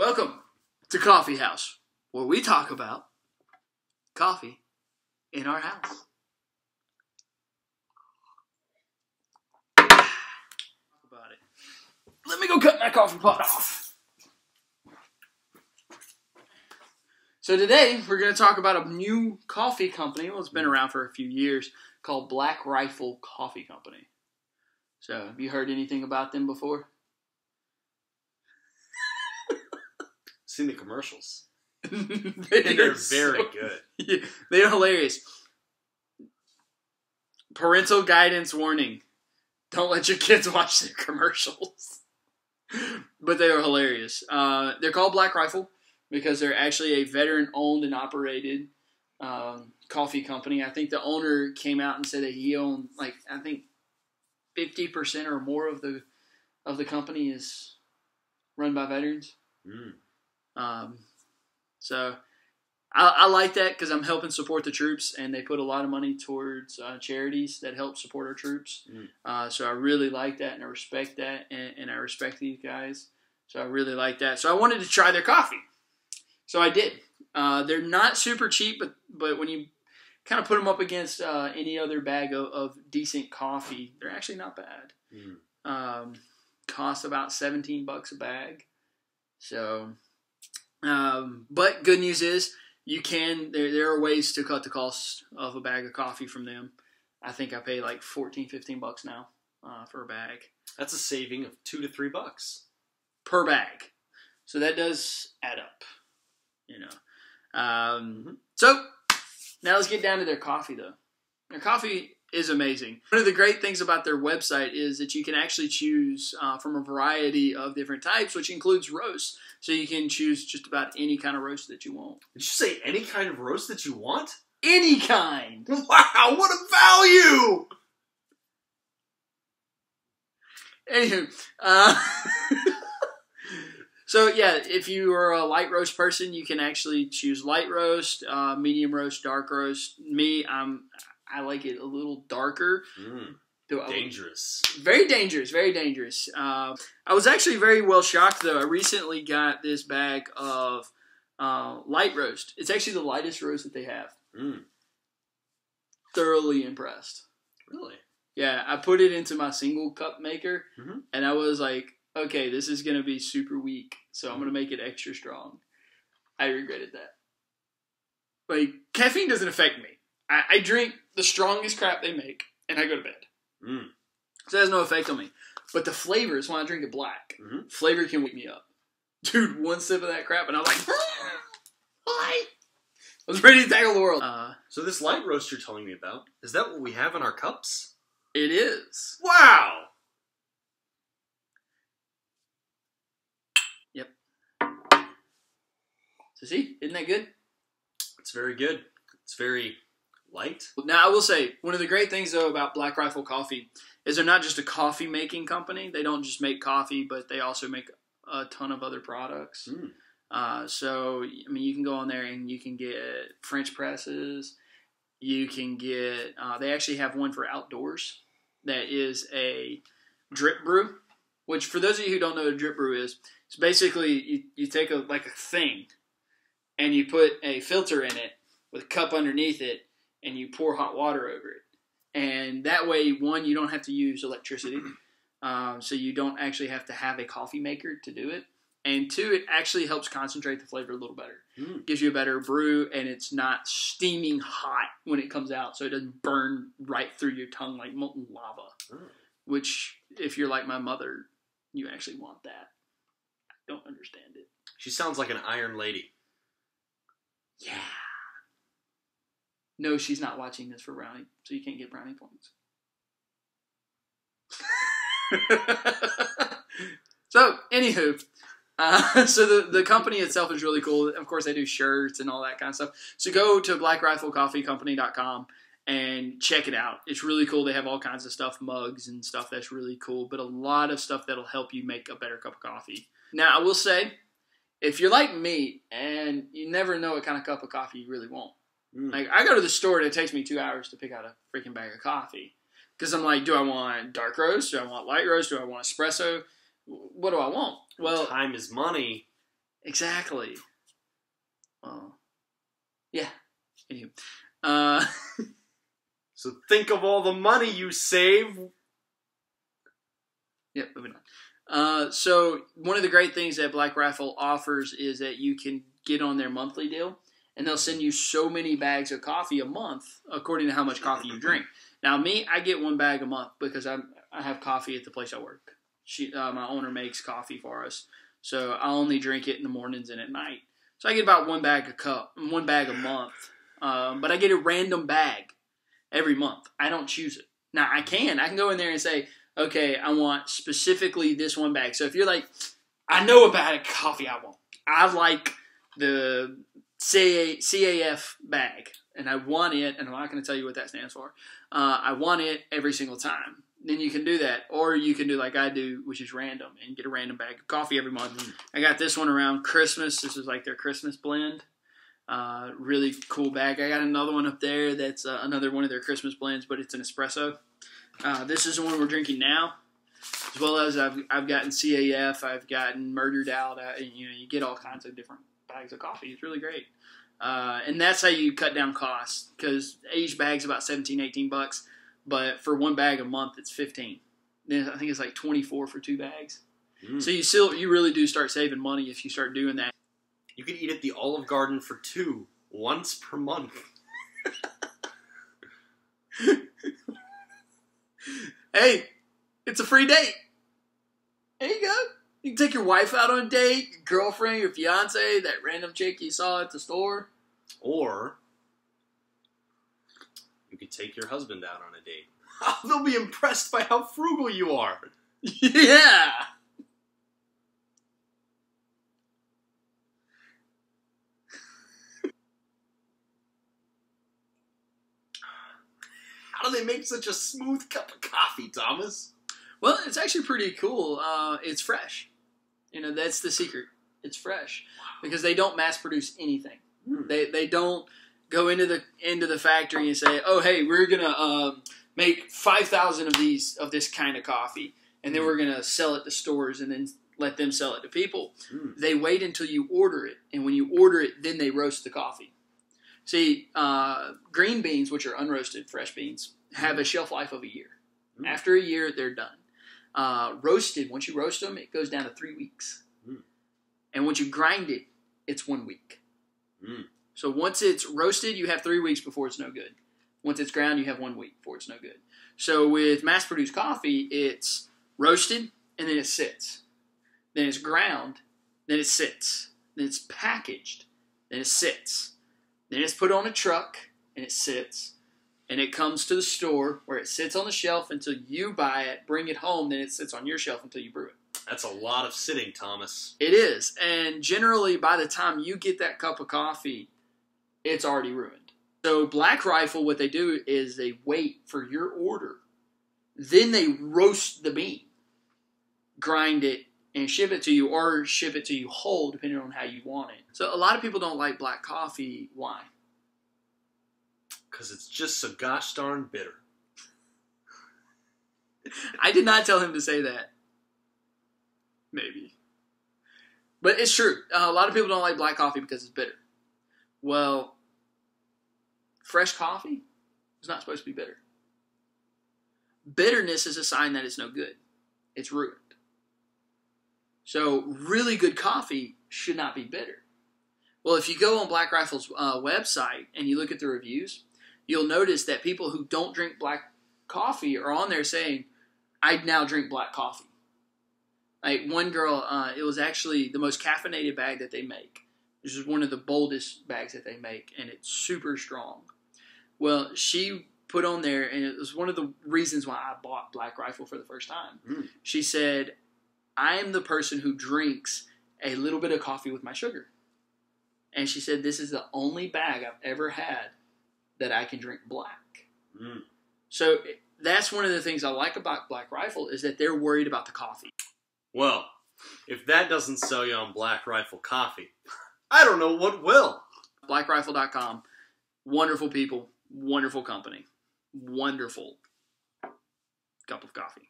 Welcome to Coffee House, where we talk about coffee in our house. About it. Let me go cut my coffee pot off. So today, we're going to talk about a new coffee company. Well, it's been around for a few years, called Black Rifle Coffee Company. So, have you heard anything about them before? Seen the commercials. They're very good. Yeah, they're hilarious. Parental guidance warning. Don't let your kids watch their commercials. But they are hilarious. They're called Black Rifle because they're actually a veteran-owned and operated coffee company. I think the owner came out and said that he owned, 50% or more of the company is run by veterans. So I like that because I'm helping support the troops, and they put a lot of money towards charities that help support our troops. So I really like that, and I respect that, and I respect these guys. So I really like that. So I wanted to try their coffee. So I did. They're not super cheap, but when you kind of put them up against any other bag of decent coffee, they're actually not bad. Cost about $17 a bag. So, but good news is there are ways to cut the cost of a bag of coffee from them. I think I pay like $14-15 now for a bag. That's a saving of $2 to $3 per bag. So that does add up, you know. So now let's get down to their coffee, though. Their coffee is amazing. One of the great things about their website is that you can actually choose from a variety of different types, which includes roasts. So you can choose just about any kind of roast that you want. Did you say any kind of roast that you want? Any kind! Wow, what a value! Anywho, so yeah, if you are a light roast person, you can actually choose light roast, medium roast, dark roast. Me, I like it a little darker. Dangerous. Very dangerous. Very dangerous. I was actually very well shocked, though. I recently got this bag of light roast. It's actually the lightest roast that they have. Thoroughly impressed. Really? Yeah, I put it into my single cup maker, and I was like, okay, this is going to be super weak, so I'm going to make it extra strong. I regretted that. Like, caffeine doesn't affect me. I drink the strongest crap they make, and I go to bed. So it has no effect on me. But the flavors, when I drink it black, flavor can wake me up. Dude, one sip of that crap, and I'm like, hi! I was ready to tackle the world. So this light roast you're telling me about, is that what we have in our cups? It is. Wow! Yep. So see, isn't that good? It's very good. It's very light. Now, I will say, one of the great things, though, about Black Rifle Coffee is they're not just a coffee-making company. They don't just make coffee, but they also make a ton of other products. So, I mean, you can go on there and you can get French presses. You can get, they actually have one for outdoors that is a drip brew, which for those of you who don't know what a drip brew is, it's basically you take a thing and you put a filter in it with a cup underneath it, and you pour hot water over it. And that way, one, you don't have to use electricity. So you don't actually have to have a coffee maker to do it. And two, it actually helps concentrate the flavor a little better. Gives you a better brew, and it's not steaming hot when it comes out, so it doesn't burn right through your tongue like molten lava. Which, if you're like my mother, you actually want that. I don't understand it. She sounds like an iron lady. Yeah. No, she's not watching this for brownie, so you can't get brownie points. So, anywho, so the company itself is really cool. Of course, they do shirts and all that kind of stuff. So go to BlackRifleCoffeeCompany.com and check it out. It's really cool. They have all kinds of stuff, mugs and stuff that's really cool, but a lot of stuff that'll help you make a better cup of coffee. Now, I will say, if you're like me and you never know what kind of cup of coffee you really want, like, I go to the store and it takes me 2 hours to pick out a freaking bag of coffee. Because I'm like, do I want dark roast? Do I want light roast? Do I want espresso? What do I want? Well, time is money. Exactly. Well, yeah. Anyway. So think of all the money you save. Yep, moving on. So one of the great things that Black Rifle offers is that you can get on their monthly deal, and they'll send you so many bags of coffee a month according to how much coffee you drink. Now, me, I get 1 bag a month because I have coffee at the place I work. My owner makes coffee for us, so I only drink it in the mornings and at night. So I get about 1 bag a month, but I get a random bag every month. I don't choose it. Now, I can go in there and say, okay, I want specifically this 1 bag. So if you're like, I know about a coffee I want. I like the CAF bag, and I want it, and I'm not going to tell you what that stands for. I want it every single time. Then you can do that. Or you can do like I do, which is random, and get a random bag of coffee every month. I got this one around Christmas. This is like their Christmas blend. Really cool bag. I got another one up there that's another one of their Christmas blends, but it's an espresso. This is the one we're drinking now, as well as I've gotten CAF, I've gotten Murdered Out, and you get all kinds of different bags of coffee. It's really great. And that's how you cut down costs, because each bag's about $17-18, but for 1 bag a month, it's $15. Then I think it's like $24 for 2 bags. So you really do start saving money if you start doing that. You could eat at the Olive Garden for 2 once per month. Hey, it's a free date. There you go. You can take your wife out on a date, your girlfriend, your fiance, that random chick you saw at the store. Or you could take your husband out on a date. They'll be impressed by how frugal you are. Yeah. How do they make such a smooth cup of coffee, Thomas? Well, it's actually pretty cool. It's fresh. That's the secret. It's fresh. Because they don't mass produce anything. They don't go into the factory and say, oh, hey, we're going to make 5,000 of this kind of coffee, and then we're going to sell it to stores and then let them sell it to people. They wait until you order it, and when you order it, then they roast the coffee. See, green beans, which are unroasted fresh beans, have a shelf life of a year. After a year, they're done. Roasted, once you roast them, it goes down to 3 weeks. And once you grind it, it's 1 week. So once it's roasted, you have 3 weeks before it's no good. Once it's ground, you have 1 week before it's no good. So with mass-produced coffee, it's roasted, and then it sits. Then it's ground, then it sits. Then it's packaged, then it sits. Then it's put on a truck, and it sits. And it comes to the store, where it sits on the shelf until you buy it, bring it home, then it sits on your shelf until you brew it. That's a lot of sitting, Thomas. It is. And generally, by the time you get that cup of coffee, it's already ruined. So Black Rifle, what they do is they wait for your order. Then they roast the bean, grind it, and ship it to you, or ship it to you whole, depending on how you want it. So a lot of people don't like black coffee. Why? Because it's just so gosh darn bitter. I did not tell him to say that. Maybe. But it's true. A lot of people don't like black coffee because it's bitter. Well, fresh coffee is not supposed to be bitter. Bitterness is a sign that it's no good. It's ruined. So really good coffee should not be bitter. Well, if you go on Black Rifle's website and you look at the reviews, you'll notice that people who don't drink black coffee are on there saying, I now drink black coffee. Like one girl, it was actually the most caffeinated bag that they make. This is one of the boldest bags that they make, and it's super strong. Well, she put on there, and it was one of the reasons why I bought Black Rifle for the first time. She said, I am the person who drinks a little bit of coffee with my sugar. And she said, this is the only bag I've ever had that I can drink black. So that's one of the things I like about Black Rifle is that they're worried about the coffee. Well, if that doesn't sell you on Black Rifle coffee, I don't know what will. BlackRifle.com. Wonderful people. Wonderful company. Wonderful cup of coffee.